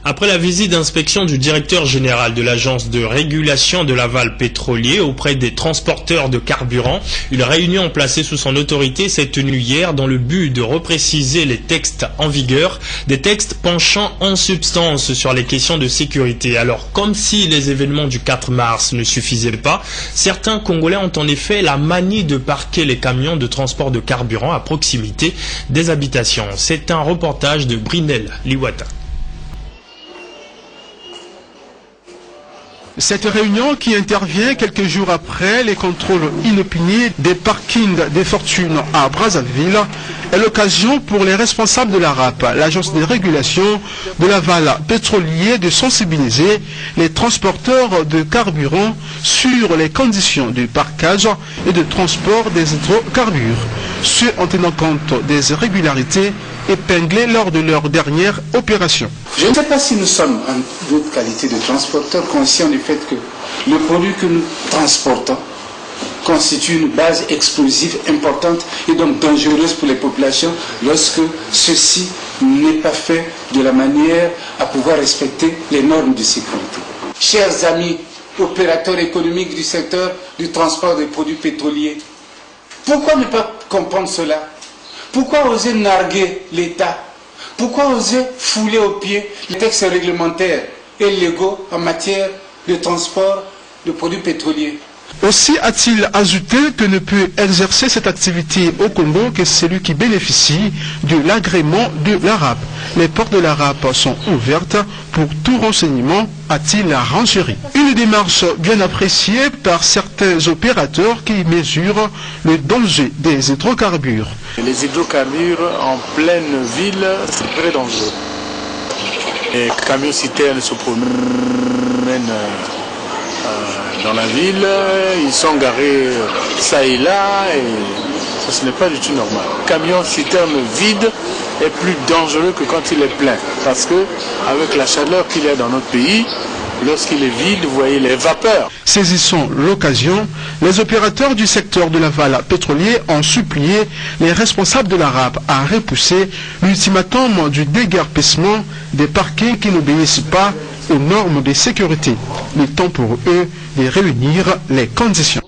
Après la visite d'inspection du directeur général de l'agence de régulation de l'aval pétrolier auprès des transporteurs de carburant, une réunion placée sous son autorité s'est tenue hier dans le but de repréciser les textes en vigueur, des textes penchant en substance sur les questions de sécurité. Alors, comme si les événements du 4 mars ne suffisaient pas, certains Congolais ont en effet la manie de parquer les camions de transport de carburant à proximité des habitations. C'est un reportage de Brinel Liwata. Cette réunion qui intervient quelques jours après les contrôles inopinés des parkings des fortunes à Brazzaville est l'occasion pour les responsables de la RAP, l'agence de régulation de l'aval pétrolier, de sensibiliser les transporteurs de carburant sur les conditions de parquage et de transport des hydrocarbures, ce en tenant compte des irrégularités épinglées lors de leur dernière opération. Je ne sais pas si nous sommes en d'autres qualités de transporteurs conscients du fait que le produit que nous transportons constitue une base explosive importante et donc dangereuse pour les populations lorsque ceci n'est pas fait de la manière à pouvoir respecter les normes de sécurité. Chers amis, opérateurs économiques du secteur du transport des produits pétroliers, pourquoi ne pas comprendre cela? Pourquoi oser narguer l'État? Pourquoi oser fouler aux pieds les textes réglementaires et légaux en matière de transport de produits pétroliers? Aussi a-t-il ajouté que ne peut exercer cette activité au Congo que celui qui bénéficie de l'agrément de la RAP. Les portes de la RAP sont ouvertes pour tout renseignement, a-t-il renseigné. Une démarche bien appréciée par certains opérateurs qui mesurent le danger des hydrocarbures. Les hydrocarbures en pleine ville, c'est très dangereux. Les camions-citernes se promènent dans la ville, ils sont garés ça et là, et ça, ce n'est pas du tout normal. Le camion citerne vide est plus dangereux que quand il est plein, parce que avec la chaleur qu'il y a dans notre pays, lorsqu'il est vide, vous voyez les vapeurs. Saisissant l'occasion, les opérateurs du secteur de l'aval pétrolier ont supplié les responsables de la RAP à repousser l'ultimatum du déguerpissement des parkings qui n'obéissent pas aux normes de sécurité. Le temps pour eux de réunir les conditions.